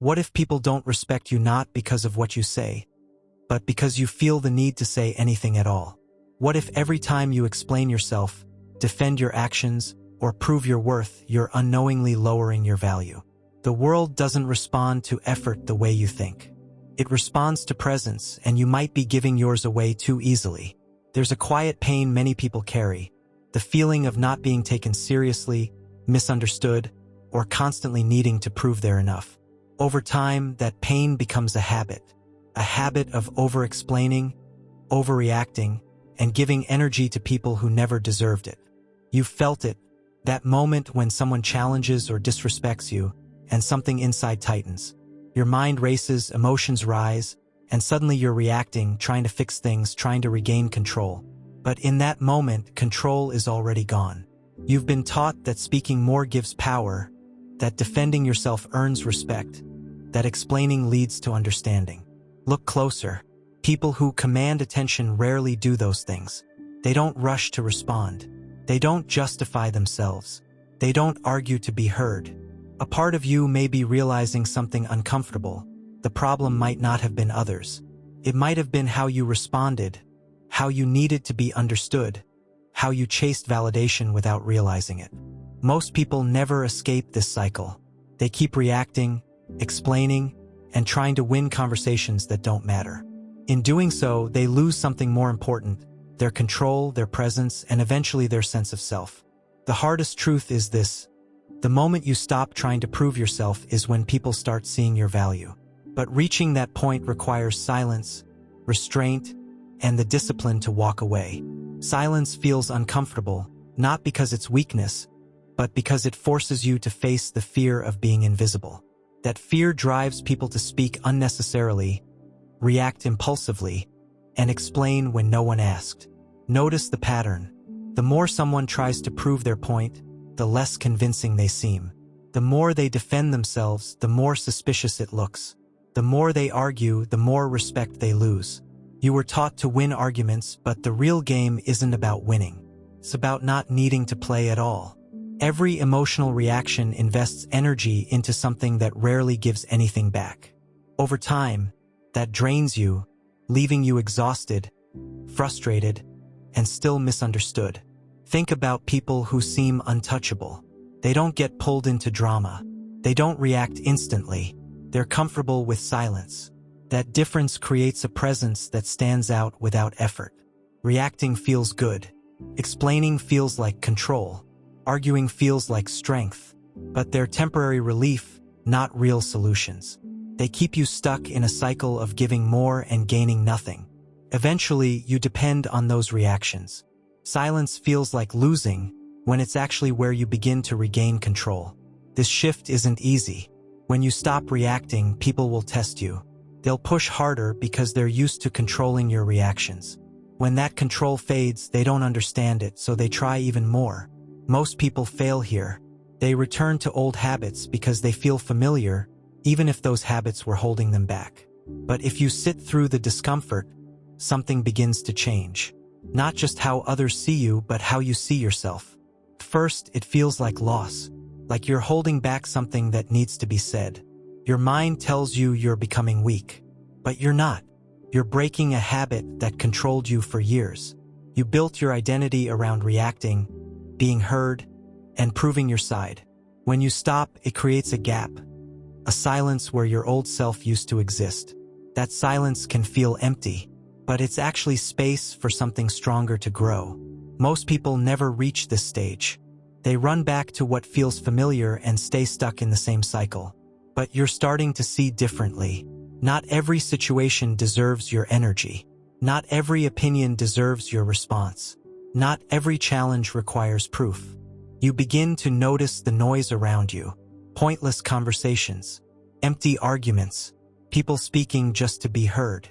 What if people don't respect you not because of what you say, but because you feel the need to say anything at all? What if every time you explain yourself, defend your actions, or prove your worth, you're unknowingly lowering your value? The world doesn't respond to effort the way you think. It responds to presence, and you might be giving yours away too easily. There's a quiet pain many people carry, the feeling of not being taken seriously, misunderstood, or constantly needing to prove they're enough. Over time, that pain becomes a habit of over-explaining, overreacting, and giving energy to people who never deserved it. You've felt it, that moment when someone challenges or disrespects you, and something inside tightens. Your mind races, emotions rise, and suddenly you're reacting, trying to fix things, trying to regain control. But in that moment, control is already gone. You've been taught that speaking more gives power, that defending yourself earns respect, that explaining leads to understanding. Look closer. People who command attention rarely do those things. They don't rush to respond. They don't justify themselves. They don't argue to be heard. A part of you may be realizing something uncomfortable. The problem might not have been others. It might have been how you responded, how you needed to be understood, how you chased validation without realizing it. Most people never escape this cycle. They keep reacting, explaining, and trying to win conversations that don't matter. In doing so, they lose something more important: their control, their presence, and eventually their sense of self. The hardest truth is this: the moment you stop trying to prove yourself is when people start seeing your value. But reaching that point requires silence, restraint, and the discipline to walk away. Silence feels uncomfortable, not because it's weakness, but because it forces you to face the fear of being invisible. That fear drives people to speak unnecessarily, react impulsively, and explain when no one asked. Notice the pattern. The more someone tries to prove their point, the less convincing they seem. The more they defend themselves, the more suspicious it looks. The more they argue, the more respect they lose. You were taught to win arguments, but the real game isn't about winning. It's about not needing to play at all. Every emotional reaction invests energy into something that rarely gives anything back. Over time, that drains you, leaving you exhausted, frustrated, and still misunderstood. Think about people who seem untouchable. They don't get pulled into drama. They don't react instantly. They're comfortable with silence. That difference creates a presence that stands out without effort. Reacting feels good. Explaining feels like control. Arguing feels like strength. But they're temporary relief, not real solutions. They keep you stuck in a cycle of giving more and gaining nothing. Eventually, you depend on those reactions. Silence feels like losing, when it's actually where you begin to regain control. This shift isn't easy. When you stop reacting, people will test you. They'll push harder because they're used to controlling your reactions. When that control fades, they don't understand it, so they try even more. Most people fail here. They return to old habits because they feel familiar, even if those habits were holding them back. But if you sit through the discomfort, something begins to change. Not just how others see you, but how you see yourself. First, it feels like loss, like you're holding back something that needs to be said. Your mind tells you you're becoming weak, but you're not. You're breaking a habit that controlled you for years. You built your identity around reacting, being heard, and proving your side. When you stop, it creates a gap, a silence where your old self used to exist. That silence can feel empty, but it's actually space for something stronger to grow. Most people never reach this stage. They run back to what feels familiar and stay stuck in the same cycle. But you're starting to see differently. Not every situation deserves your energy. Not every opinion deserves your response. Not every challenge requires proof. You begin to notice the noise around you. Pointless conversations, empty arguments, people speaking just to be heard.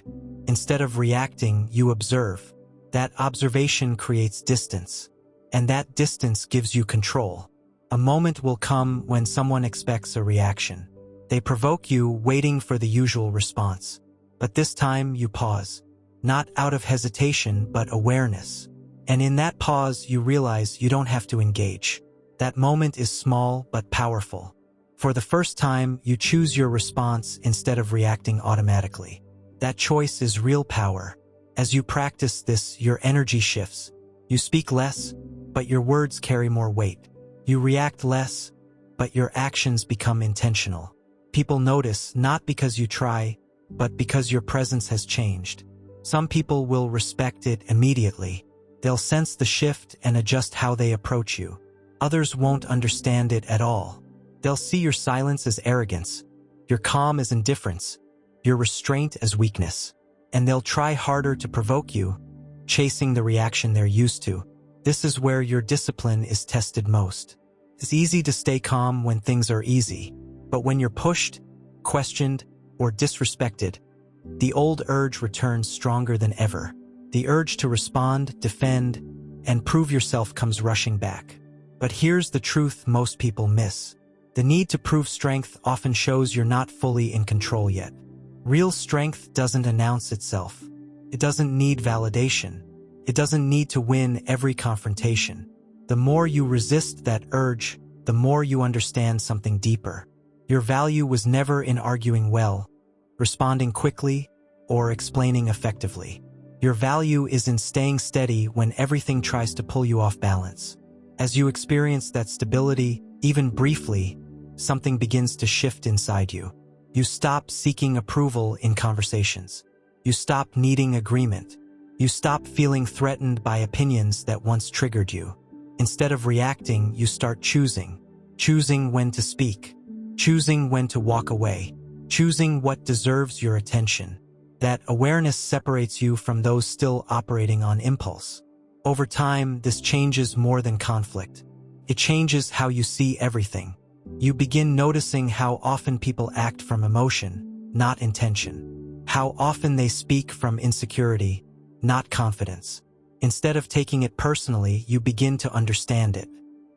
Instead of reacting, you observe. That observation creates distance. And that distance gives you control. A moment will come when someone expects a reaction. They provoke you, waiting for the usual response. But this time you pause. Not out of hesitation, but awareness. And in that pause, you realize you don't have to engage. That moment is small but powerful. For the first time, you choose your response instead of reacting automatically. That choice is real power. As you practice this, your energy shifts. You speak less, but your words carry more weight. You react less, but your actions become intentional. People notice not because you try, but because your presence has changed. Some people will respect it immediately. They'll sense the shift and adjust how they approach you. Others won't understand it at all. They'll see your silence as arrogance, your calm as indifference, your restraint as weakness. And they'll try harder to provoke you, chasing the reaction they're used to. This is where your discipline is tested most. It's easy to stay calm when things are easy, but when you're pushed, questioned, or disrespected, the old urge returns stronger than ever. The urge to respond, defend, and prove yourself comes rushing back. But here's the truth most people miss. The need to prove strength often shows you're not fully in control yet. Real strength doesn't announce itself. It doesn't need validation. It doesn't need to win every confrontation. The more you resist that urge, the more you understand something deeper. Your value was never in arguing well, responding quickly, or explaining effectively. Your value is in staying steady when everything tries to pull you off balance. As you experience that stability, even briefly, something begins to shift inside you. You stop seeking approval in conversations. You stop needing agreement. You stop feeling threatened by opinions that once triggered you. Instead of reacting, you start choosing. Choosing when to speak. Choosing when to walk away. Choosing what deserves your attention. That awareness separates you from those still operating on impulse. Over time, this changes more than conflict. It changes how you see everything. You begin noticing how often people act from emotion, not intention. How often they speak from insecurity, not confidence. Instead of taking it personally, you begin to understand it.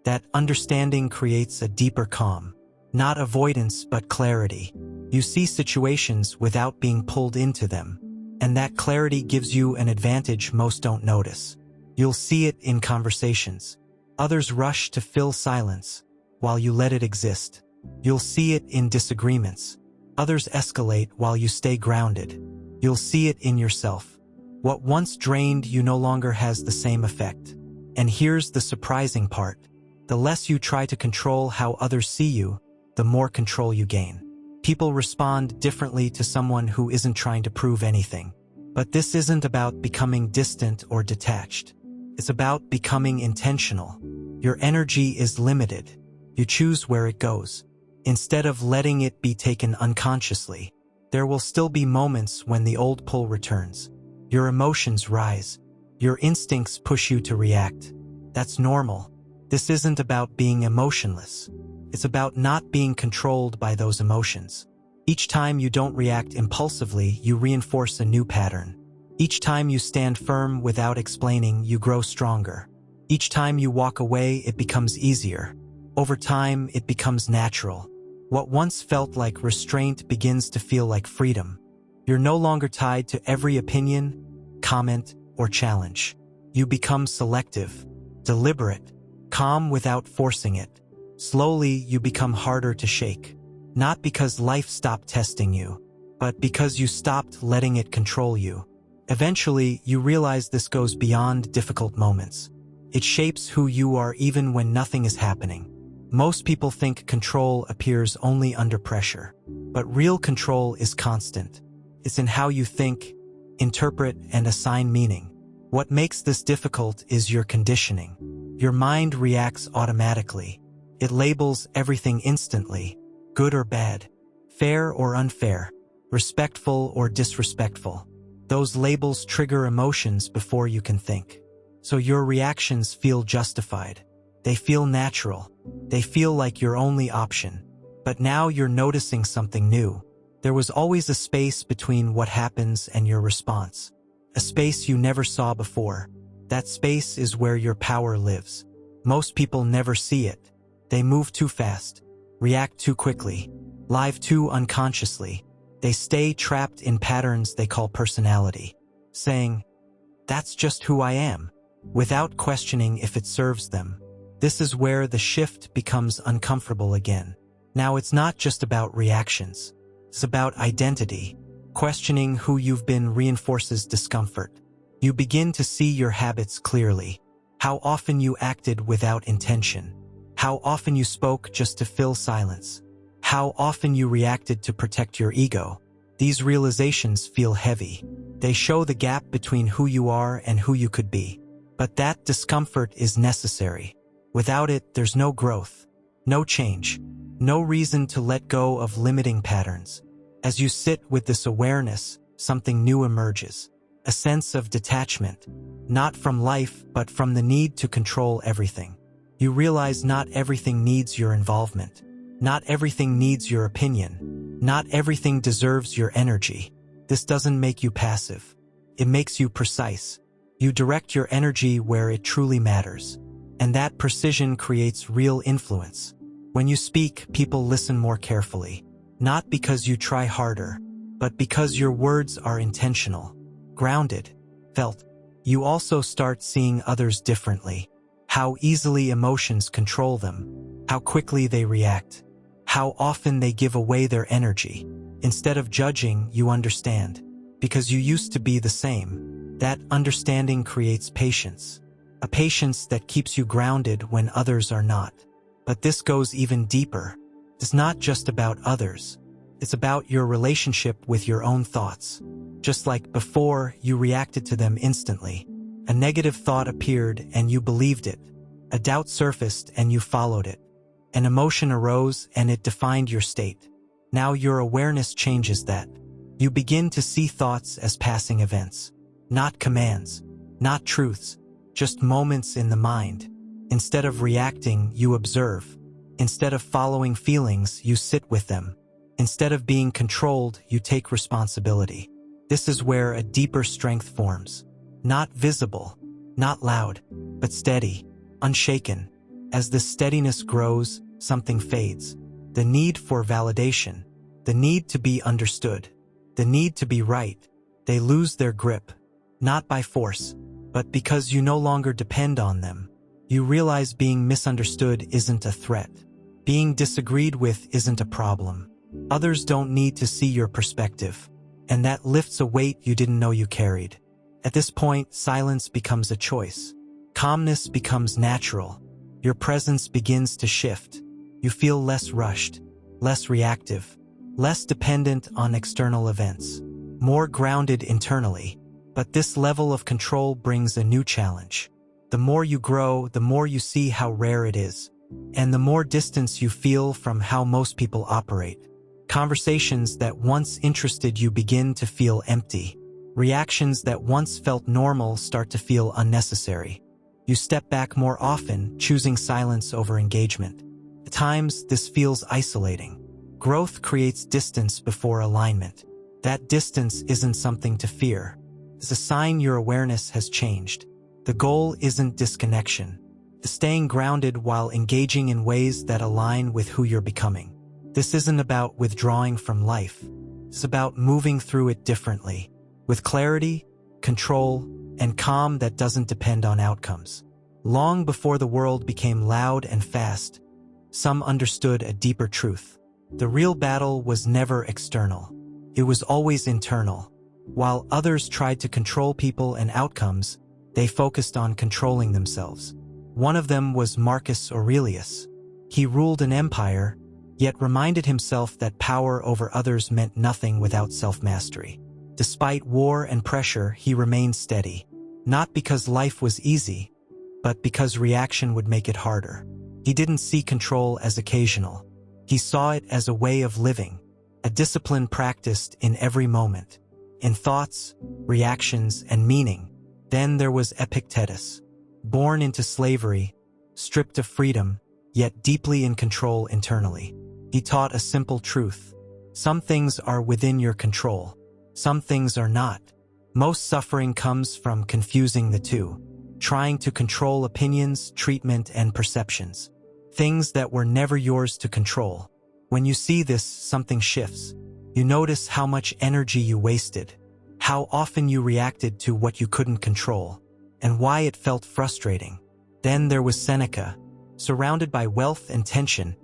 That understanding creates a deeper calm. Not avoidance, but clarity. You see situations without being pulled into them. And that clarity gives you an advantage most don't notice. You'll see it in conversations. Others rush to fill silence, while you let it exist. You'll see it in disagreements. Others escalate while you stay grounded. You'll see it in yourself. What once drained you no longer has the same effect. And here's the surprising part. The less you try to control how others see you, the more control you gain. People respond differently to someone who isn't trying to prove anything. But this isn't about becoming distant or detached. It's about becoming intentional. Your energy is limited. You choose where it goes. Instead of letting it be taken unconsciously, there will still be moments when the old pull returns. Your emotions rise. Your instincts push you to react. That's normal. This isn't about being emotionless. It's about not being controlled by those emotions. Each time you don't react impulsively, you reinforce a new pattern. Each time you stand firm without explaining, you grow stronger. Each time you walk away, it becomes easier. Over time, it becomes natural. What once felt like restraint begins to feel like freedom. You're no longer tied to every opinion, comment, or challenge. You become selective, deliberate, calm without forcing it. Slowly, you become harder to shake. Not because life stopped testing you, but because you stopped letting it control you. Eventually, you realize this goes beyond difficult moments. It shapes who you are even when nothing is happening. Most people think control appears only under pressure, but real control is constant. It's in how you think, interpret, and assign meaning. What makes this difficult is your conditioning. Your mind reacts automatically. It labels everything instantly, good or bad, fair or unfair, respectful or disrespectful. Those labels trigger emotions before you can think. So your reactions feel justified. They feel natural. They feel like your only option. But now you're noticing something new. There was always a space between what happens and your response. A space you never saw before. That space is where your power lives. Most people never see it. They move too fast, react too quickly, live too unconsciously. They stay trapped in patterns they call personality, saying, "That's just who I am," without questioning if it serves them. This is where the shift becomes uncomfortable again. Now it's not just about reactions. It's about identity. Questioning who you've been reinforces discomfort. You begin to see your habits clearly. How often you acted without intention. How often you spoke just to fill silence. How often you reacted to protect your ego. These realizations feel heavy. They show the gap between who you are and who you could be. But that discomfort is necessary. Without it, there's no growth, no change, no reason to let go of limiting patterns. As you sit with this awareness, something new emerges. A sense of detachment, not from life, but from the need to control everything. You realize not everything needs your involvement. Not everything needs your opinion. Not everything deserves your energy. This doesn't make you passive. It makes you precise. You direct your energy where it truly matters. And that precision creates real influence. When you speak, people listen more carefully. Not because you try harder, but because your words are intentional, grounded, felt. You also start seeing others differently. How easily emotions control them. How quickly they react. How often they give away their energy. Instead of judging, you understand. Because you used to be the same. That understanding creates patience. A patience that keeps you grounded when others are not. But this goes even deeper. It's not just about others. It's about your relationship with your own thoughts. Just like before, you reacted to them instantly. A negative thought appeared and you believed it. A doubt surfaced and you followed it. An emotion arose and it defined your state. Now your awareness changes that. You begin to see thoughts as passing events. Not commands. Not truths. Just moments in the mind. Instead of reacting, you observe. Instead of following feelings, you sit with them. Instead of being controlled, you take responsibility. This is where a deeper strength forms. Not visible, not loud, but steady, unshaken. As the steadiness grows, something fades. The need for validation, the need to be understood, the need to be right. They lose their grip, not by force, but because you no longer depend on them. You realize being misunderstood isn't a threat. Being disagreed with isn't a problem. Others don't need to see your perspective. And that lifts a weight you didn't know you carried. At this point, silence becomes a choice. Calmness becomes natural. Your presence begins to shift. You feel less rushed, less reactive, less dependent on external events, more grounded internally. But this level of control brings a new challenge. The more you grow, the more you see how rare it is. And the more distance you feel from how most people operate. Conversations that once interested you begin to feel empty. Reactions that once felt normal start to feel unnecessary. You step back more often, choosing silence over engagement. At times, this feels isolating. Growth creates distance before alignment. That distance isn't something to fear. It's a sign your awareness has changed. The goal isn't disconnection. It's staying grounded while engaging in ways that align with who you're becoming. This isn't about withdrawing from life. It's about moving through it differently, with clarity, control, and calm that doesn't depend on outcomes. Long before the world became loud and fast, some understood a deeper truth. The real battle was never external. It was always internal. While others tried to control people and outcomes, they focused on controlling themselves. One of them was Marcus Aurelius. He ruled an empire, yet reminded himself that power over others meant nothing without self-mastery. Despite war and pressure, he remained steady. Not because life was easy, but because reaction would make it harder. He didn't see control as occasional. He saw it as a way of living, a discipline practiced in every moment, in thoughts, reactions, and meaning. Then there was Epictetus, born into slavery, stripped of freedom, yet deeply in control internally. He taught a simple truth. Some things are within your control. Some things are not. Most suffering comes from confusing the two, trying to control opinions, treatment, and perceptions. Things that were never yours to control. When you see this, something shifts. You notice how much energy you wasted, how often you reacted to what you couldn't control, and why it felt frustrating. Then there was Seneca, surrounded by wealth and tension,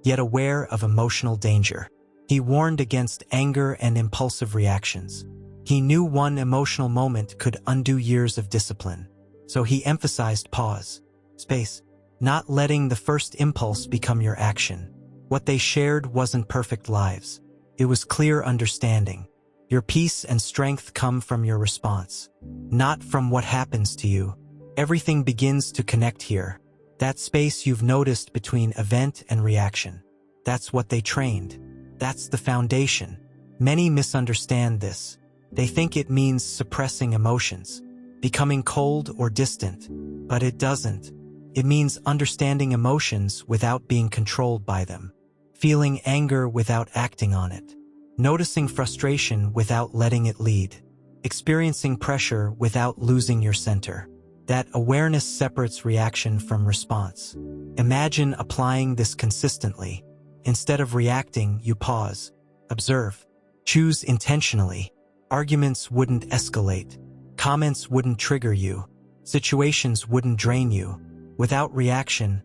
yet aware of emotional danger. He warned against anger and impulsive reactions. He knew one emotional moment could undo years of discipline. So he emphasized pause, space, not letting the first impulse become your action. What they shared wasn't perfect lives. It was clear understanding. Your peace and strength come from your response, not from what happens to you. Everything begins to connect here. That space you've noticed between event and reaction. That's what they trained. That's the foundation. Many misunderstand this. They think it means suppressing emotions, becoming cold or distant, but it doesn't. It means understanding emotions without being controlled by them, feeling anger without acting on it, noticing frustration without letting it lead, experiencing pressure without losing your center. That awareness separates reaction from response. Imagine applying this consistently. Instead of reacting, you pause, observe, choose intentionally. Arguments wouldn't escalate. Comments wouldn't trigger you. Situations wouldn't drain you. Without reaction,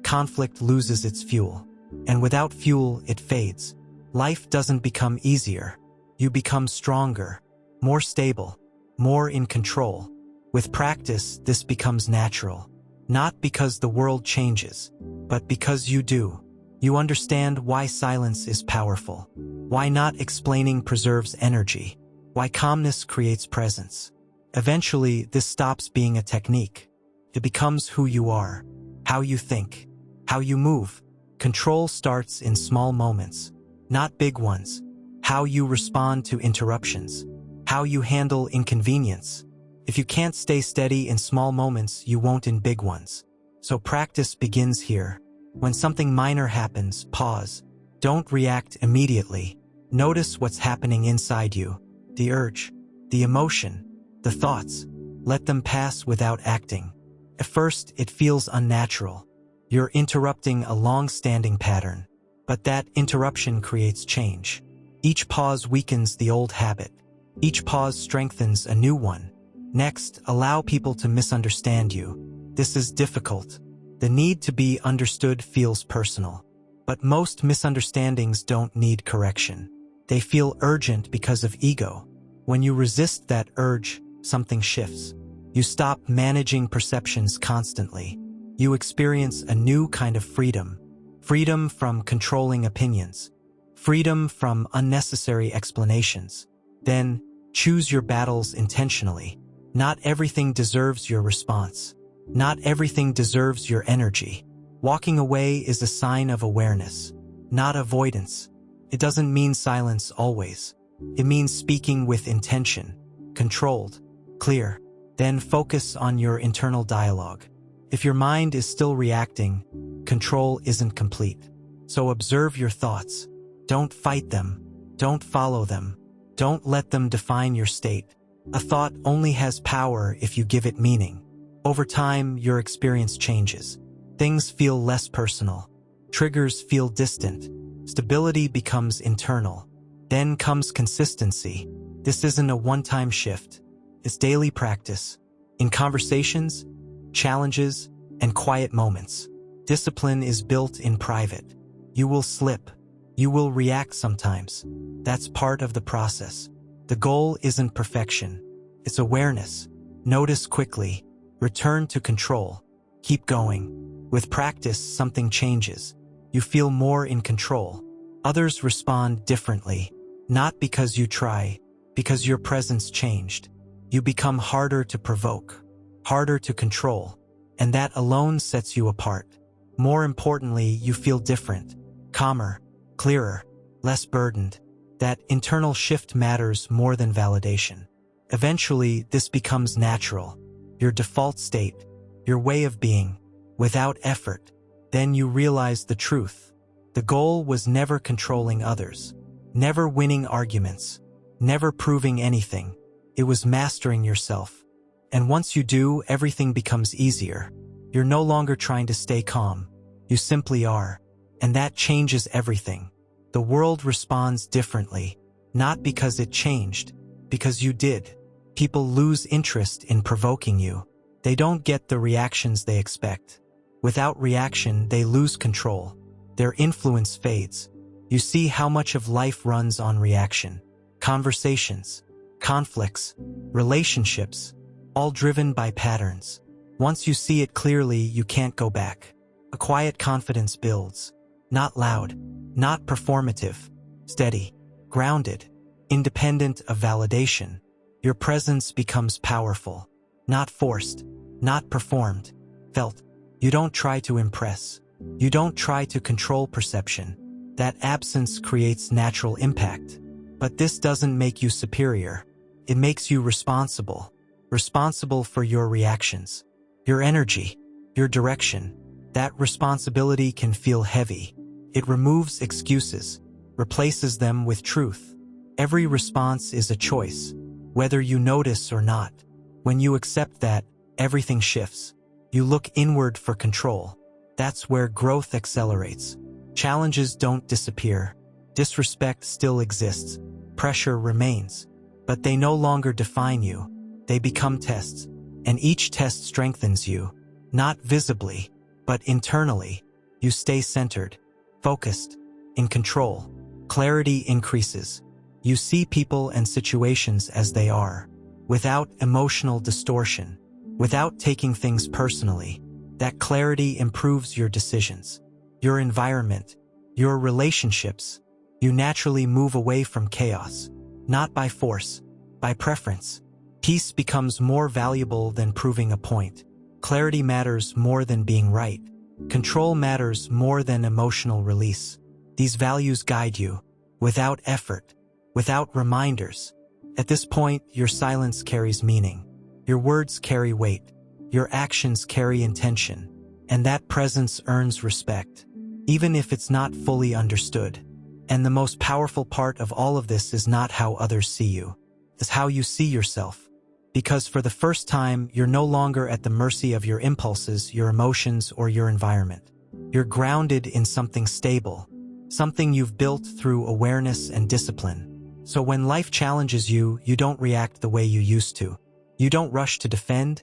conflict loses its fuel. And without fuel, it fades. Life doesn't become easier. You become stronger, more stable, more in control. With practice, this becomes natural. Not because the world changes, but because you do. You understand why silence is powerful, why not explaining preserves energy, why calmness creates presence. Eventually, this stops being a technique. It becomes who you are, how you think, how you move. Control starts in small moments, not big ones. How you respond to interruptions, how you handle inconvenience. If you can't stay steady in small moments, you won't in big ones. So practice begins here. When something minor happens, pause. Don't react immediately. Notice what's happening inside you. The urge, the emotion, the thoughts. Let them pass without acting. At first, it feels unnatural. You're interrupting a long-standing pattern. But that interruption creates change. Each pause weakens the old habit. Each pause strengthens a new one. Next, allow people to misunderstand you. This is difficult. The need to be understood feels personal. But most misunderstandings don't need correction. They feel urgent because of ego. When you resist that urge, something shifts. You stop managing perceptions constantly. You experience a new kind of freedom. Freedom from controlling opinions. Freedom from unnecessary explanations. Then, choose your battles intentionally. Not everything deserves your response. Not everything deserves your energy. Walking away is a sign of awareness, not avoidance. It doesn't mean silence always. It means speaking with intention, controlled, clear. Then focus on your internal dialogue. If your mind is still reacting, control isn't complete. So observe your thoughts. Don't fight them. Don't follow them. Don't let them define your state. A thought only has power if you give it meaning. Over time, your experience changes. Things feel less personal. Triggers feel distant. Stability becomes internal. Then comes consistency. This isn't a one-time shift. It's daily practice. In conversations, challenges, and quiet moments. Discipline is built in private. You will slip. You will react sometimes. That's part of the process. The goal isn't perfection. It's awareness. Notice quickly. Return to control. Keep going. With practice, something changes. You feel more in control. Others respond differently. Not because you try, because your presence changed. You become harder to provoke, harder to control, and that alone sets you apart. More importantly, you feel different, calmer, clearer, less burdened. That internal shift matters more than validation. Eventually, this becomes natural, your default state, your way of being, without effort. Then you realize the truth. The goal was never controlling others, never winning arguments, never proving anything. It was mastering yourself. And once you do, everything becomes easier. You're no longer trying to stay calm. You simply are. And that changes everything. The world responds differently, not because it changed, because you did. People lose interest in provoking you. They don't get the reactions they expect. Without reaction, they lose control. their influence fades. You see how much of life runs on reaction. Conversations, conflicts, relationships, all driven by patterns. Once you see it clearly, you can't go back. A quiet confidence builds. Not loud, not performative, steady, grounded, independent of validation. Your presence becomes powerful. Not forced, not performed, felt. You don't try to impress. You don't try to control perception. That absence creates natural impact. But this doesn't make you superior. It makes you responsible. Responsible for your reactions, your energy, your direction. That responsibility can feel heavy. It removes excuses, replaces them with truth. Every response is a choice, whether you notice or not. When you accept that, everything shifts. You look inward for control. That's where growth accelerates. Challenges don't disappear. Disrespect still exists. Pressure remains. But they no longer define you. They become tests. And each test strengthens you. Not visibly, but internally. You stay centered, focused, in control. Clarity increases. You see people and situations as they are, without emotional distortion, without taking things personally. That clarity improves your decisions, your environment, your relationships. You naturally move away from chaos, not by force, by preference. Peace becomes more valuable than proving a point. Clarity matters more than being right. Control matters more than emotional release. These values guide you, without effort, without reminders. At this point, your silence carries meaning. Your words carry weight. Your actions carry intention. And that presence earns respect, even if it's not fully understood. And the most powerful part of all of this is not how others see you. It's how you see yourself. Because for the first time, you're no longer at the mercy of your impulses, your emotions, or your environment. You're grounded in something stable, something you've built through awareness and discipline. So when life challenges you, you don't react the way you used to. You don't rush to defend,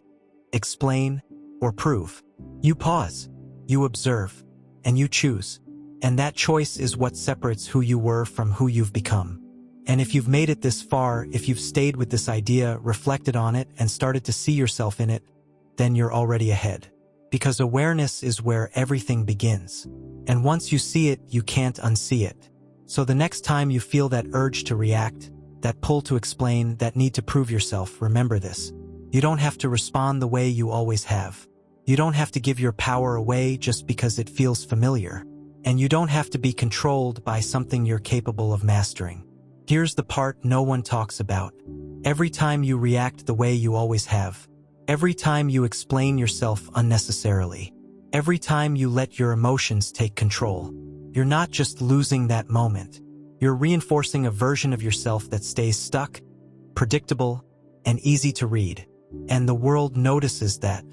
explain, or prove. You pause, you observe, and you choose. And that choice is what separates who you were from who you've become. And if you've made it this far, if you've stayed with this idea, reflected on it, and started to see yourself in it, then you're already ahead. Because awareness is where everything begins. And once you see it, you can't unsee it. So the next time you feel that urge to react, that pull to explain, that need to prove yourself, remember this. You don't have to respond the way you always have. You don't have to give your power away just because it feels familiar. And you don't have to be controlled by something you're capable of mastering. Here's the part no one talks about. Every time you react the way you always have, every time you explain yourself unnecessarily, every time you let your emotions take control, you're not just losing that moment. You're reinforcing a version of yourself that stays stuck, predictable, and easy to read. And the world notices that,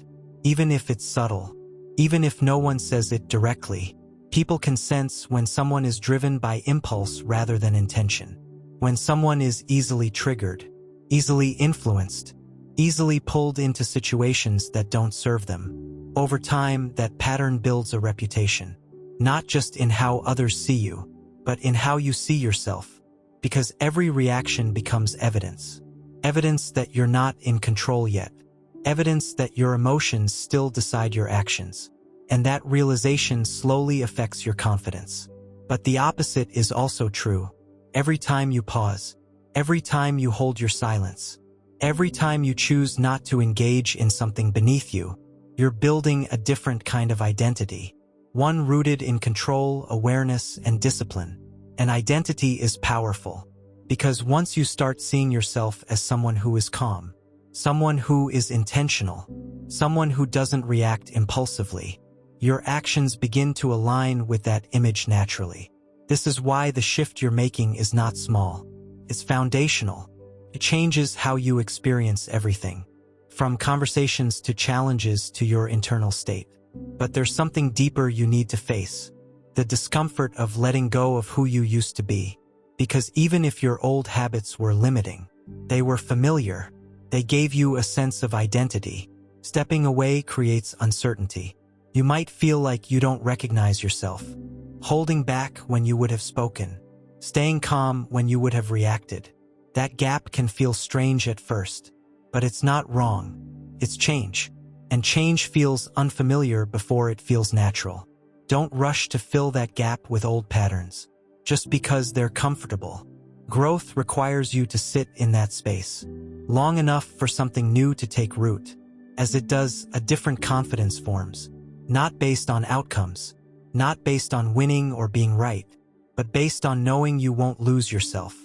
even if it's subtle, even if no one says it directly. People can sense when someone is driven by impulse rather than intention. When someone is easily triggered, easily influenced, easily pulled into situations that don't serve them. Over time, that pattern builds a reputation. Not just in how others see you, but in how you see yourself. Because every reaction becomes evidence. Evidence that you're not in control yet. Evidence that your emotions still decide your actions. And that realization slowly affects your confidence. But the opposite is also true. Every time you pause, every time you hold your silence, every time you choose not to engage in something beneath you, you're building a different kind of identity. One rooted in control, awareness, and discipline. And identity is powerful. Because once you start seeing yourself as someone who is calm, someone who is intentional, someone who doesn't react impulsively, your actions begin to align with that image naturally. This is why the shift you're making is not small. It's foundational. It changes how you experience everything, from conversations to challenges to your internal state. But there's something deeper you need to face. The discomfort of letting go of who you used to be. Because even if your old habits were limiting, they were familiar. They gave you a sense of identity. Stepping away creates uncertainty. You might feel like you don't recognize yourself, holding back when you would have spoken, staying calm when you would have reacted. That gap can feel strange at first, but it's not wrong. It's change. And change feels unfamiliar before it feels natural. Don't rush to fill that gap with old patterns, just because they're comfortable. Growth requires you to sit in that space long enough for something new to take root. As it does, a different confidence forms, not based on outcomes, not based on winning or being right, but based on knowing you won't lose yourself.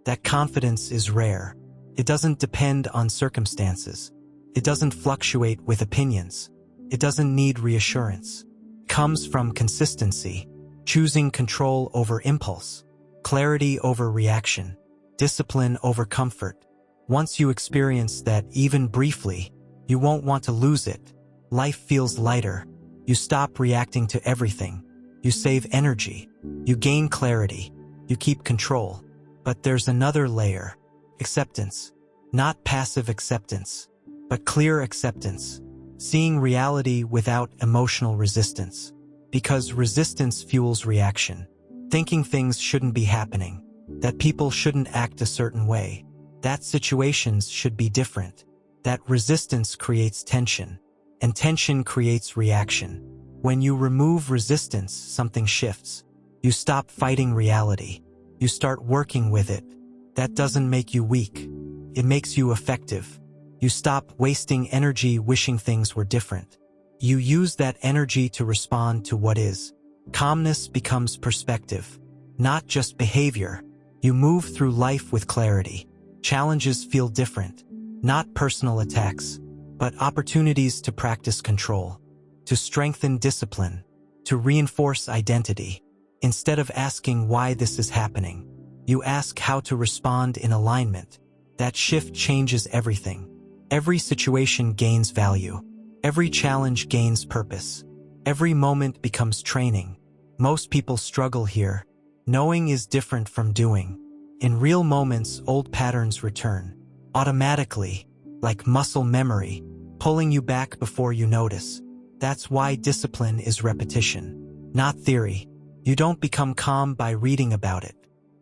That confidence is rare. It doesn't depend on circumstances. It doesn't fluctuate with opinions. It doesn't need reassurance. It comes from consistency, choosing control over impulse, clarity over reaction, discipline over comfort. Once you experience that, even briefly, you won't want to lose it. Life feels lighter. You stop reacting to everything. You save energy. You gain clarity. You keep control. But there's another layer. Acceptance. Not passive acceptance, but clear acceptance. Seeing reality without emotional resistance. Because resistance fuels reaction. Thinking things shouldn't be happening. That people shouldn't act a certain way. That situations should be different. That resistance creates tension. And tension creates reaction. When you remove resistance, something shifts. You stop fighting reality. You start working with it. That doesn't make you weak. It makes you effective. You stop wasting energy wishing things were different. You use that energy to respond to what is. Calmness becomes perspective, not just behavior. You move through life with clarity. Challenges feel different, not personal attacks, but opportunities to practice control, to strengthen discipline, to reinforce identity. Instead of asking why this is happening, you ask how to respond in alignment. That shift changes everything. Every situation gains value. Every challenge gains purpose. Every moment becomes training. Most people struggle here. Knowing is different from doing. In real moments, old patterns return, automatically, like muscle memory, pulling you back before you notice. That's why discipline is repetition, not theory. You don't become calm by reading about it.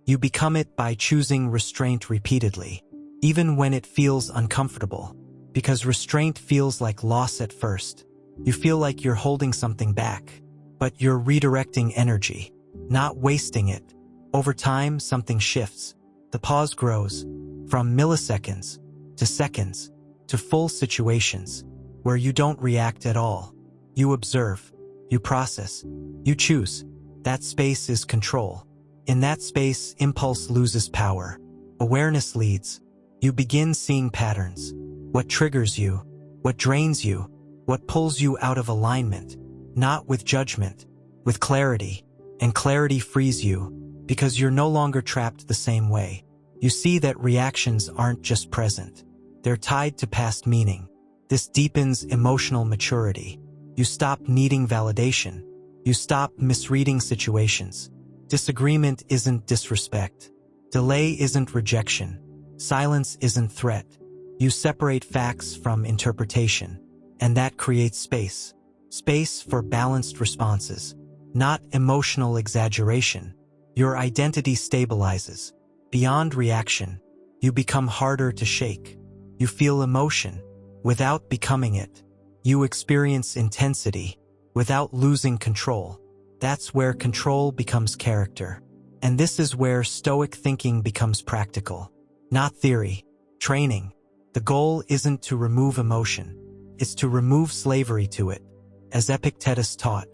You become it by choosing restraint repeatedly, even when it feels uncomfortable. Because restraint feels like loss at first. You feel like you're holding something back, but you're redirecting energy, not wasting it. Over time, something shifts. The pause grows from milliseconds to seconds to full situations where you don't react at all. You observe, you process, you choose. That space is control. In that space, impulse loses power. Awareness leads. You begin seeing patterns. What triggers you, what drains you, what pulls you out of alignment. Not with judgment, with clarity. And clarity frees you, because you're no longer trapped the same way. You see that reactions aren't just present. They're tied to past meaning. This deepens emotional maturity. You stop needing validation. You stop misreading situations. Disagreement isn't disrespect. Delay isn't rejection. Silence isn't threat. You separate facts from interpretation, and that creates space. Space for balanced responses, not emotional exaggeration. Your identity stabilizes. Beyond reaction, you become harder to shake. You feel emotion without becoming it. You experience intensity without losing control. That's where control becomes character. And this is where Stoic thinking becomes practical, not theory, training. The goal isn't to remove emotion, it's to remove slavery to it. As Epictetus taught,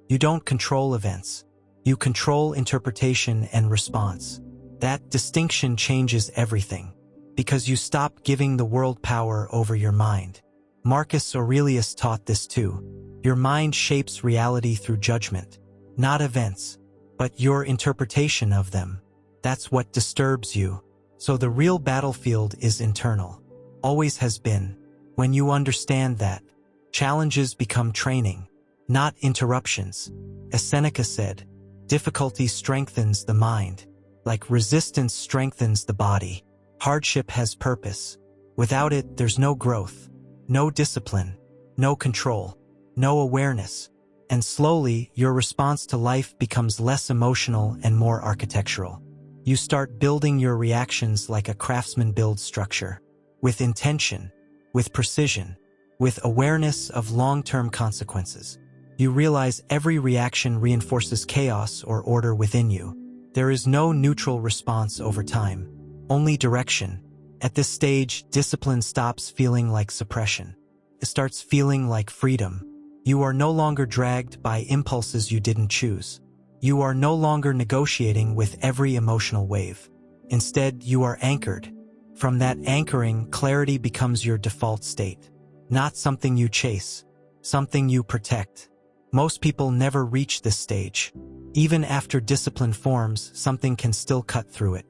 you don't control events, you control interpretation and response. That distinction changes everything, because you stop giving the world power over your mind. Marcus Aurelius taught this too. Your mind shapes reality through judgment, not events, but your interpretation of them. That's what disturbs you. So the real battlefield is internal. Always has been. When you understand that, challenges become training, not interruptions. As Seneca said, difficulty strengthens the mind, like resistance strengthens the body. Hardship has purpose. Without it, there's no growth, no discipline, no control, no awareness. And slowly, your response to life becomes less emotional and more architectural. You start building your reactions like a craftsman builds structure, with intention, with precision, with awareness of long-term consequences. You realize every reaction reinforces chaos or order within you. There is no neutral response over time, only direction. At this stage, discipline stops feeling like suppression. It starts feeling like freedom. You are no longer dragged by impulses you didn't choose. You are no longer negotiating with every emotional wave. Instead, you are anchored. From that anchoring, clarity becomes your default state. Not something you chase, something you protect. Most people never reach this stage. Even after discipline forms, something can still cut through it.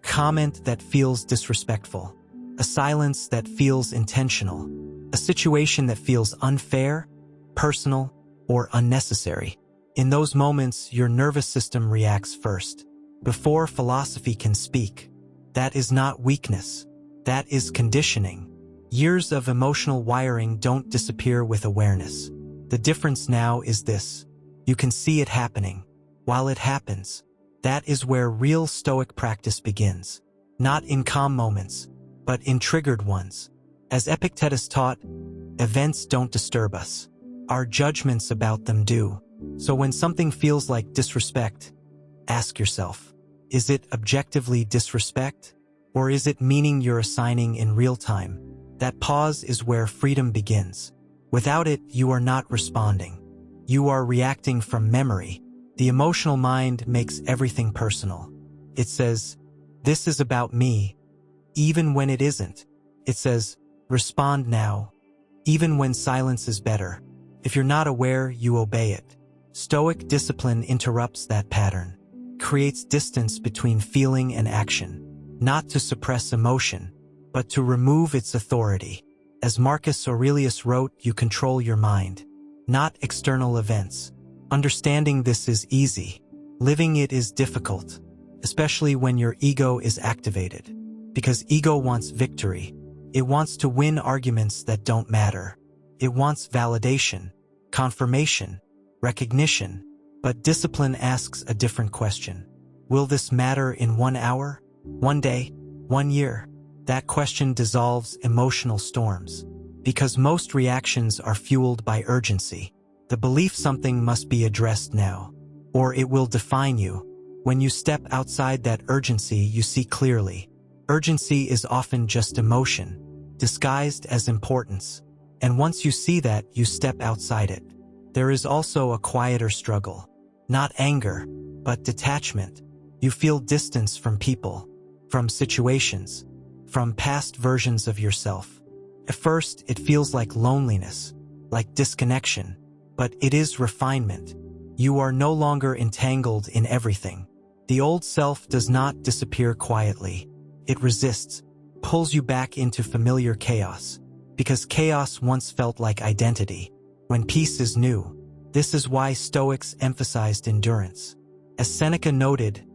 Comment that feels disrespectful. A silence that feels intentional. A situation that feels unfair, personal, or unnecessary. In those moments, your nervous system reacts first, before philosophy can speak. That is not weakness. That is conditioning. Years of emotional wiring don't disappear with awareness. The difference now is this. You can see it happening. While it happens, that is where real Stoic practice begins. Not in calm moments, but in triggered ones. As Epictetus taught, events don't disturb us. Our judgments about them do. So when something feels like disrespect, ask yourself, is it objectively disrespect? Or is it meaning you're assigning in real time? That pause is where freedom begins. Without it, you are not responding. You are reacting from memory. The emotional mind makes everything personal. It says, this is about me, even when it isn't. It says, respond now, even when silence is better. If you're not aware, you obey it. Stoic discipline interrupts that pattern, creates distance between feeling and action, not to suppress emotion, but to remove its authority. As Marcus Aurelius wrote, you control your mind, not external events. Understanding this is easy. Living it is difficult, especially when your ego is activated. Because ego wants victory. It wants to win arguments that don't matter. It wants validation, confirmation, recognition. But discipline asks a different question. Will this matter in 1 hour, 1 day, 1 year? That question dissolves emotional storms. Because most reactions are fueled by urgency. The belief something must be addressed now, or it will define you. When you step outside that urgency, you see clearly. Urgency is often just emotion, disguised as importance. And once you see that, you step outside it. There is also a quieter struggle. Not anger, but detachment. You feel distance from people, from situations, from past versions of yourself. At first, it feels like loneliness, like disconnection, but it is refinement. You are no longer entangled in everything. The old self does not disappear quietly. It resists, pulls you back into familiar chaos, because chaos once felt like identity, when peace is new. This is why Stoics emphasized endurance. As Seneca noted,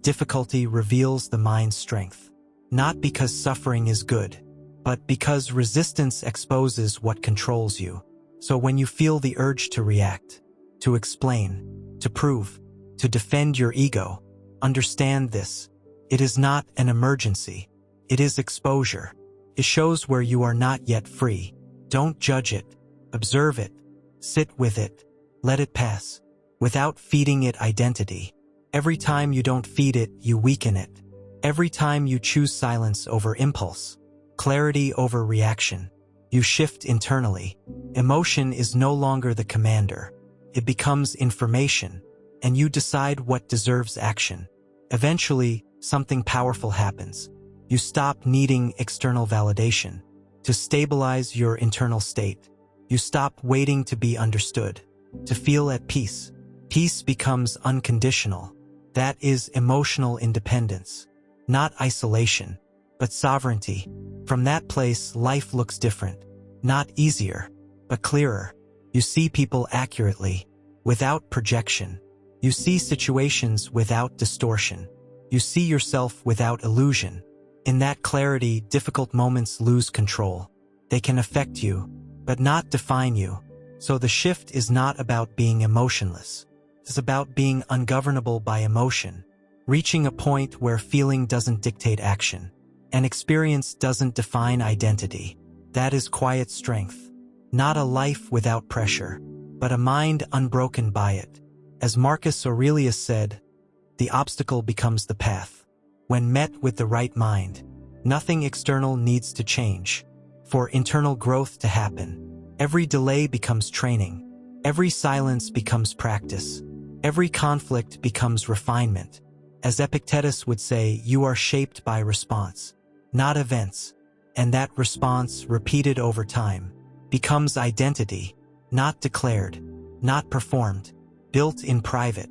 difficulty reveals the mind's strength, not because suffering is good, but because resistance exposes what controls you. So when you feel the urge to react, to explain, to prove, to defend your ego, understand this. It is not an emergency. It is exposure. It shows where you are not yet free. Don't judge it. Observe it. Sit with it. Let it pass. Without feeding it identity. Every time you don't feed it, you weaken it. Every time you choose silence over impulse, clarity over reaction, you shift internally. Emotion is no longer the commander. It becomes information, and you decide what deserves action. Eventually, something powerful happens. You stop needing external validation to stabilize your internal state. You stop waiting to be understood, to feel at peace. Peace becomes unconditional. That is emotional independence, not isolation, but sovereignty. From that place, life looks different, not easier, but clearer. You see people accurately, without projection. You see situations without distortion. You see yourself without illusion. In that clarity, difficult moments lose control. They can affect you, but not define you. So the shift is not about being emotionless. It's about being ungovernable by emotion, reaching a point where feeling doesn't dictate action, and experience doesn't define identity. That is quiet strength. Not a life without pressure, but a mind unbroken by it. As Marcus Aurelius said, the obstacle becomes the path. When met with the right mind, nothing external needs to change. For internal growth to happen, every delay becomes training. Every silence becomes practice. Every conflict becomes refinement. As Epictetus would say, you are shaped by response, not events. And that response, repeated over time, becomes identity, not declared, not performed, built in private,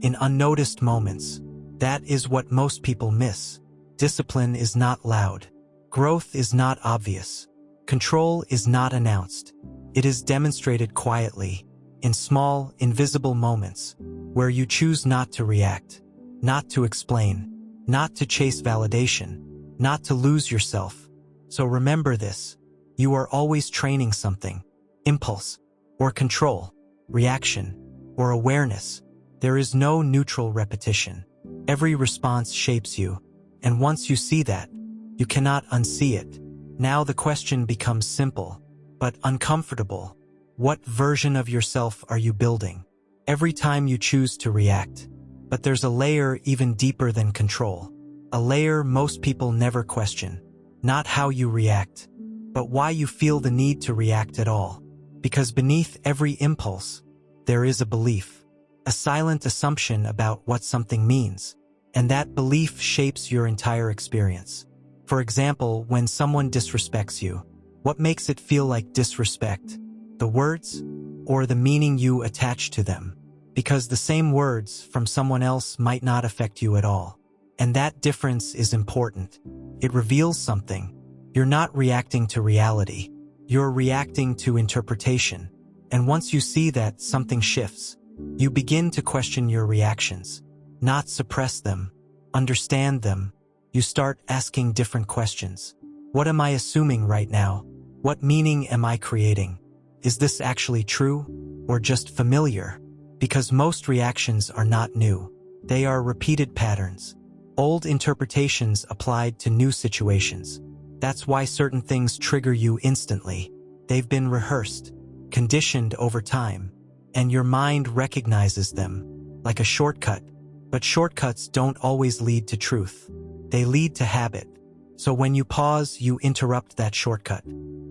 in unnoticed moments. That is what most people miss. Discipline is not loud. Growth is not obvious. Control is not announced. It is demonstrated quietly, in small, invisible moments, where you choose not to react, not to explain, not to chase validation, not to lose yourself. So remember this: you are always training something: impulse, or control, reaction, or awareness. There is no neutral repetition. Every response shapes you, and once you see that, you cannot unsee it. Now the question becomes simple, but uncomfortable. What version of yourself are you building? Every time you choose to react. But there's a layer even deeper than control. A layer most people never question. Not how you react, but why you feel the need to react at all. Because beneath every impulse, there is a belief. A silent assumption about what something means. And that belief shapes your entire experience. For example, when someone disrespects you, what makes it feel like disrespect? The words, or the meaning you attach to them? Because the same words from someone else might not affect you at all. And that difference is important. It reveals something. You're not reacting to reality. You're reacting to interpretation. And once you see that, something shifts. You begin to question your reactions, not suppress them, understand them. You start asking different questions. What am I assuming right now? What meaning am I creating? Is this actually true, or just familiar? Because most reactions are not new. They are repeated patterns. Old interpretations applied to new situations. That's why certain things trigger you instantly. They've been rehearsed, conditioned over time, and your mind recognizes them, like a shortcut. But shortcuts don't always lead to truth. They lead to habit. So when you pause, you interrupt that shortcut.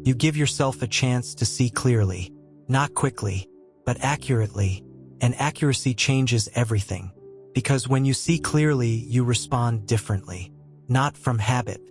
You give yourself a chance to see clearly, not quickly, but accurately. And accuracy changes everything. Because when you see clearly, you respond differently. Not from habit,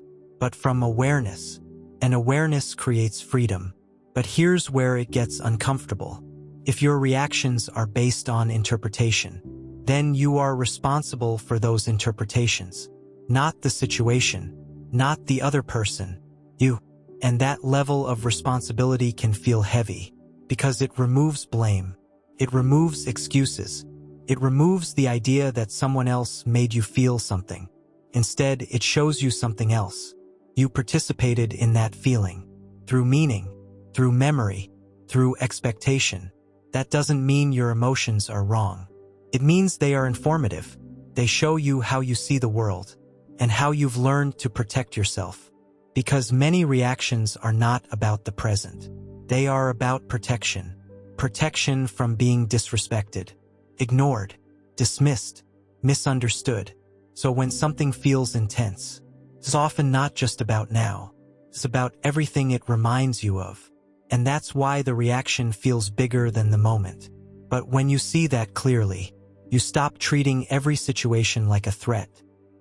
but from awareness. And awareness creates freedom. But here's where it gets uncomfortable. If your reactions are based on interpretation, then you are responsible for those interpretations. Not the situation, not the other person, you. And that level of responsibility can feel heavy, because it removes blame. It removes excuses. It removes the idea that someone else made you feel something. Instead, it shows you something else. You participated in that feeling. Through meaning, through memory, through expectation. That doesn't mean your emotions are wrong. It means they are informative. They show you how you see the world, and how you've learned to protect yourself. Because many reactions are not about the present. They are about protection. Protection from being disrespected, ignored, dismissed, misunderstood. So when something feels intense, it's often not just about now. It's about everything it reminds you of. And that's why the reaction feels bigger than the moment. But when you see that clearly, you stop treating every situation like a threat.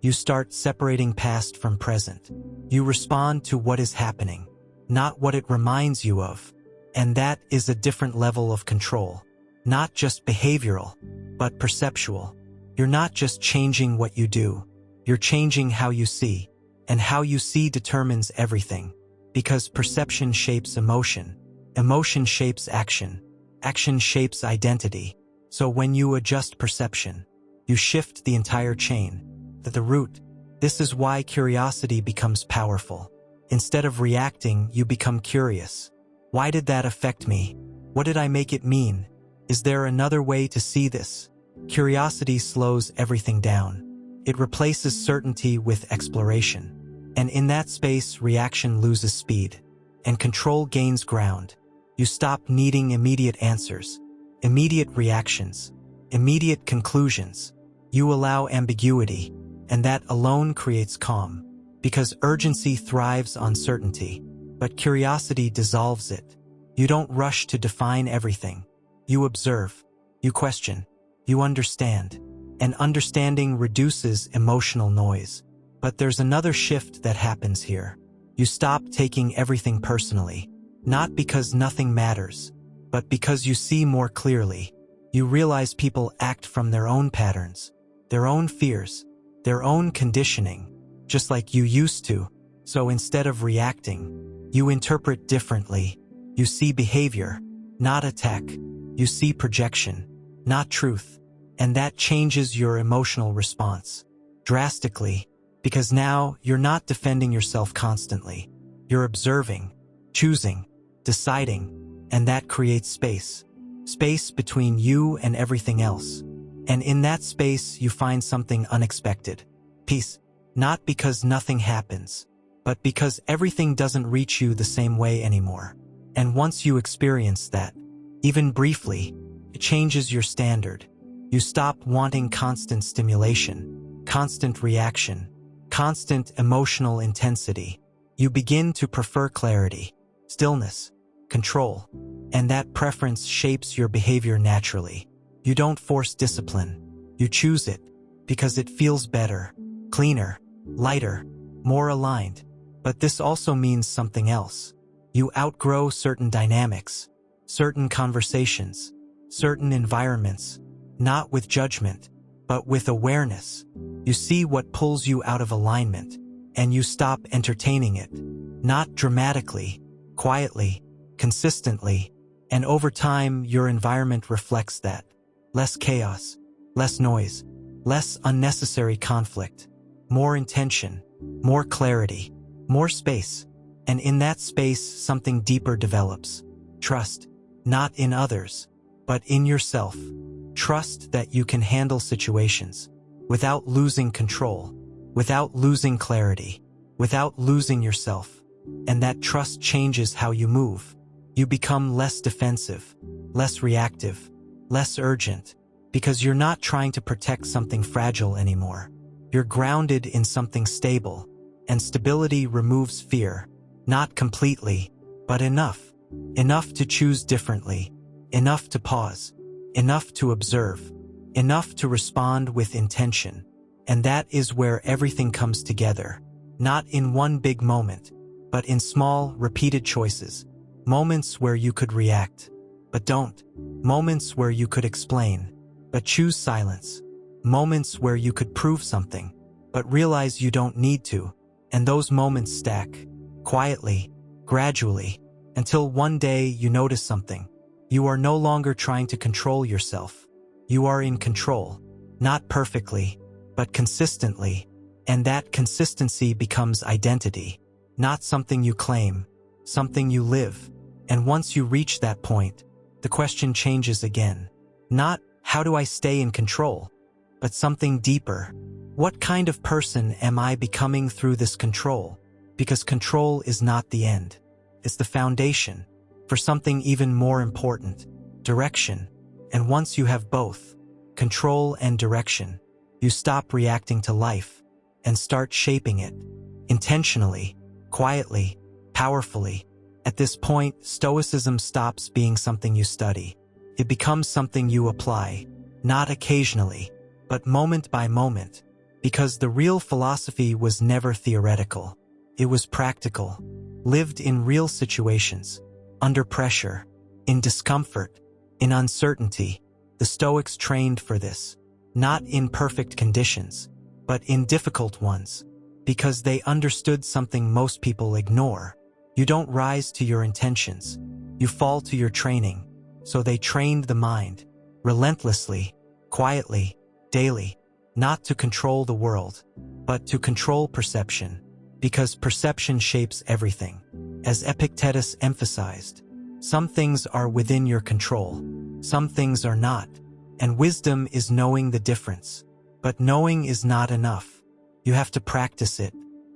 You start separating past from present. You respond to what is happening, not what it reminds you of. And that is a different level of control. Not just behavioral, but perceptual. You're not just changing what you do. You're changing how you see. And how you see determines everything. Because perception shapes emotion. Emotion shapes action. Action shapes identity. So when you adjust perception, you shift the entire chain. At the root, this is why curiosity becomes powerful. Instead of reacting, you become curious. Why did that affect me? What did I make it mean? Is there another way to see this? Curiosity slows everything down. It replaces certainty with exploration. And in that space, reaction loses speed, and control gains ground. You stop needing immediate answers, immediate reactions, immediate conclusions. You allow ambiguity, and that alone creates calm, because urgency thrives on certainty, but curiosity dissolves it. You don't rush to define everything. You observe, you question, you understand, and understanding reduces emotional noise. But there's another shift that happens here. You stop taking everything personally, not because nothing matters, but because you see more clearly. You realize people act from their own patterns, their own fears, their own conditioning, just like you used to. So instead of reacting, you interpret differently. You see behavior, not attack. You see projection, not truth. And that changes your emotional response drastically, because now you're not defending yourself constantly. You're observing, choosing, deciding, and that creates space. Space between you and everything else. And in that space, you find something unexpected. Peace. Not because nothing happens, but because everything doesn't reach you the same way anymore. And once you experience that, even briefly, it changes your standard. You stop wanting constant stimulation, constant reaction, constant emotional intensity. You begin to prefer clarity, stillness, control, and that preference shapes your behavior naturally. You don't force discipline. You choose it because it feels better, cleaner, lighter, more aligned. But this also means something else. You outgrow certain dynamics, certain conversations, certain environments, not with judgment, but with awareness. You see what pulls you out of alignment, and you stop entertaining it. Not dramatically, quietly, consistently, and over time your environment reflects that. Less chaos, less noise, less unnecessary conflict, more intention, more clarity, more space. And in that space, something deeper develops. Trust, not in others, but in yourself. Trust that you can handle situations without losing control, without losing clarity, without losing yourself. And that trust changes how you move. You become less defensive, less reactive, less urgent, because you're not trying to protect something fragile anymore. You're grounded in something stable, and stability removes fear. Not completely, but enough. Enough to choose differently, enough to pause, enough to observe, enough to respond with intention. And that is where everything comes together, not in one big moment, but in small, repeated choices. Moments where you could react, but don't. Moments where you could explain, but choose silence. Moments where you could prove something, but realize you don't need to. And those moments stack, quietly, gradually, until one day you notice something. You are no longer trying to control yourself. You are in control, not perfectly, but consistently. And that consistency becomes identity, not something you claim, something you live. And once you reach that point, the question changes again. Not, how do I stay in control? But something deeper. What kind of person am I becoming through this control? Because control is not the end. It's the foundation for something even more important, direction. And once you have both, control and direction, you stop reacting to life and start shaping it, intentionally, quietly, powerfully. At this point, Stoicism stops being something you study. It becomes something you apply, not occasionally, but moment by moment, because the real philosophy was never theoretical. It was practical, lived in real situations, under pressure, in discomfort, in uncertainty. The Stoics trained for this, not in perfect conditions, but in difficult ones, because they understood something most people ignore. You don't rise to your intentions, you fall to your training. So they trained the mind, relentlessly, quietly, daily, not to control the world, but to control perception, because perception shapes everything. As Epictetus emphasized, Some things are within your control. Some things are not. And wisdom is knowing the difference. But knowing is not enough. You have to practice it,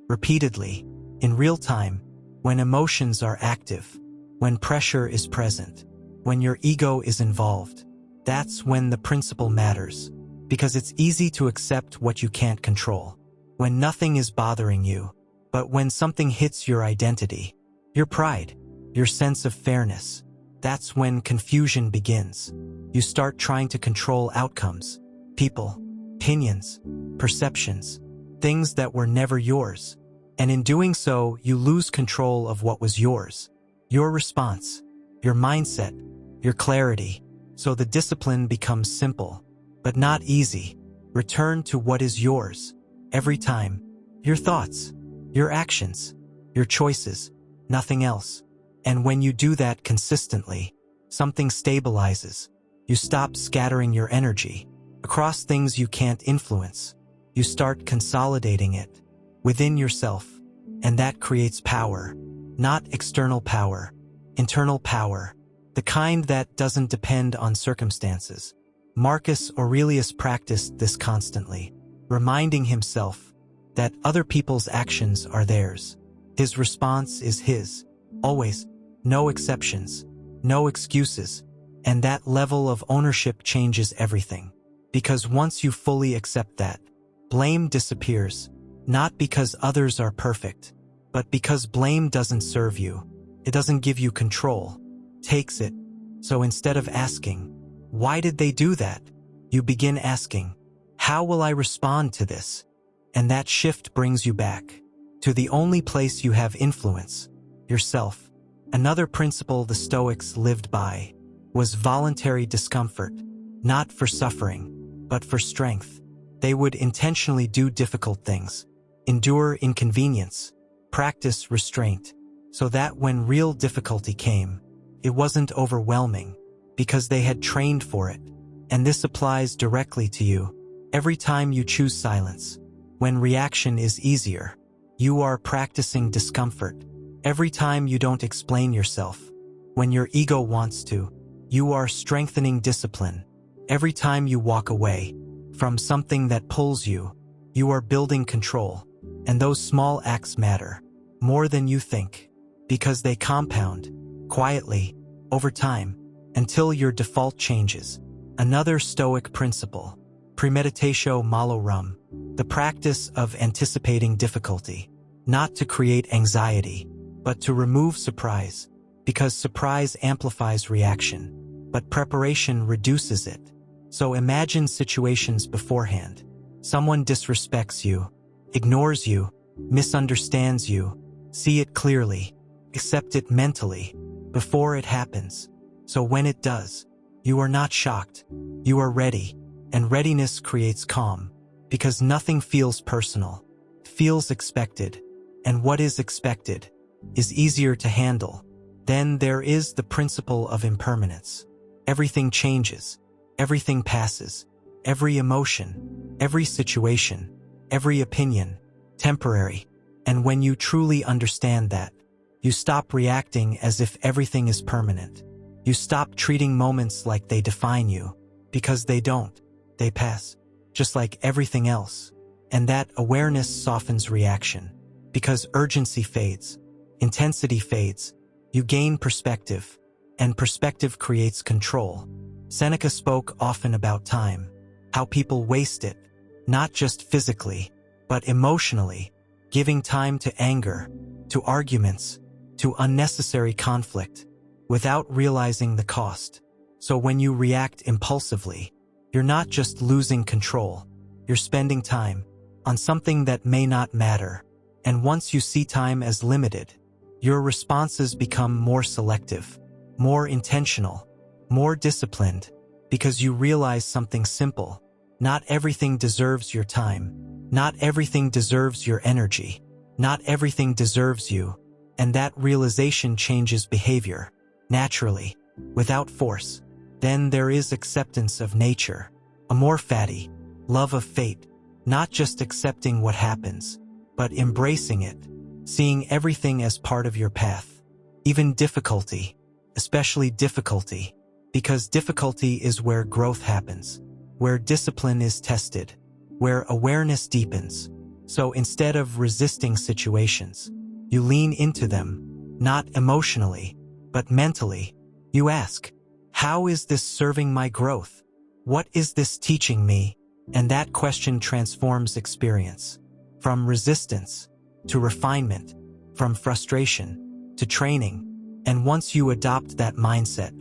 repeatedly, in real time, when emotions are active, when pressure is present, when your ego is involved. That's when the principle matters, because it's easy to accept what you can't control, when nothing is bothering you. But when something hits your identity, your pride, your sense of fairness, that's when confusion begins. You start trying to control outcomes, people, opinions, perceptions, things that were never yours. And in doing so, you lose control of what was yours, your response, your mindset, your clarity. So the discipline becomes simple, but not easy. Return to what is yours, every time. Your thoughts, your actions, your choices, nothing else. And when you do that consistently, something stabilizes. You stop scattering your energy across things you can't influence. You start consolidating it within yourself, and that creates power. Not external power, internal power, the kind that doesn't depend on circumstances. Marcus Aurelius practiced this constantly, reminding himself that other people's actions are theirs. His response is his, always, no exceptions, no excuses, and that level of ownership changes everything. Because once you fully accept that, blame disappears, not because others are perfect, but because blame doesn't serve you. It doesn't give you control, takes it. So instead of asking, why did they do that? You begin asking, how will I respond to this? And that shift brings you back to the only place you have influence, yourself. Another principle the Stoics lived by was voluntary discomfort, not for suffering, but for strength. They would intentionally do difficult things, endure inconvenience, practice restraint, so that when real difficulty came, it wasn't overwhelming, because they had trained for it. And this applies directly to you. Every time you choose silence, when reaction is easier, you are practicing discomfort. Every time you don't explain yourself, when your ego wants to, you are strengthening discipline. Every time you walk away from something that pulls you, you are building control. And those small acts matter more than you think, because they compound quietly over time until your default changes. Another Stoic principle, premeditatio malorum, the practice of anticipating difficulty, not to create anxiety, but to remove surprise, because surprise amplifies reaction, but preparation reduces it. So imagine situations beforehand. Someone disrespects you, ignores you, misunderstands you. See it clearly, accept it mentally, before it happens. So when it does, you are not shocked. You are ready, and readiness creates calm, because nothing feels personal, feels expected, and what is expected is easier to handle. Then there is the principle of impermanence. Everything changes, everything passes, every emotion, every situation, every opinion, temporary. And when you truly understand that, you stop reacting as if everything is permanent. You stop treating moments like they define you, because they don't. They pass, just like everything else. And that awareness softens reaction, because urgency fades, intensity fades, you gain perspective, and perspective creates control. Seneca spoke often about time, how people waste it, not just physically, but emotionally, giving time to anger, to arguments, to unnecessary conflict, without realizing the cost. So when you react impulsively, you're not just losing control, you're spending time on something that may not matter. And once you see time as limited, your responses become more selective, more intentional, more disciplined, because you realize something simple. Not everything deserves your time. Not everything deserves your energy. Not everything deserves you. And that realization changes behavior, naturally, without force. Then there is acceptance of nature, amor fati, love of fate, not just accepting what happens, but embracing it, seeing everything as part of your path, even difficulty, especially difficulty, because difficulty is where growth happens, where discipline is tested, where awareness deepens. So instead of resisting situations, you lean into them, not emotionally, but mentally. You ask, how is this serving my growth? What is this teaching me? And that question transforms experience. From resistance to refinement, from frustration to training. And once you adopt that mindset,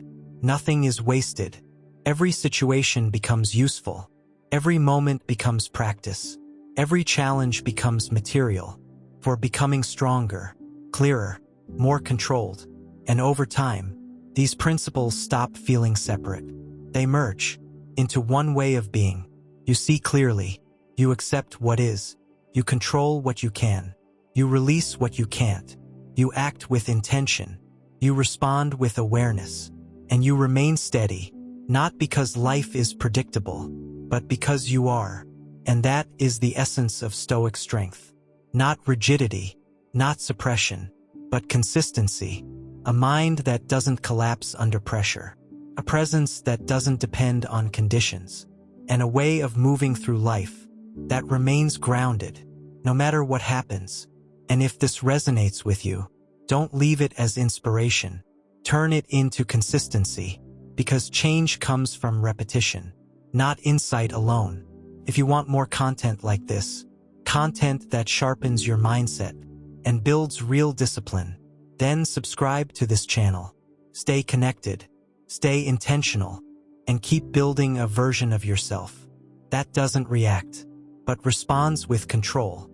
nothing is wasted. Every situation becomes useful. Every moment becomes practice. Every challenge becomes material for becoming stronger, clearer, more controlled. And over time, these principles stop feeling separate. They merge into one way of being. You see clearly. You accept what is. You control what you can. You release what you can't. You act with intention. You respond with awareness. And you remain steady, not because life is predictable, but because you are. And that is the essence of Stoic strength. Not rigidity, not suppression, but consistency. A mind that doesn't collapse under pressure. A presence that doesn't depend on conditions. And a way of moving through life that remains grounded, no matter what happens. And if this resonates with you, don't leave it as inspiration. Turn it into consistency, because change comes from repetition, not insight alone. If you want more content like this, content that sharpens your mindset and builds real discipline, then subscribe to this channel. Stay connected, stay intentional, and keep building a version of yourself that doesn't react, but responds with control.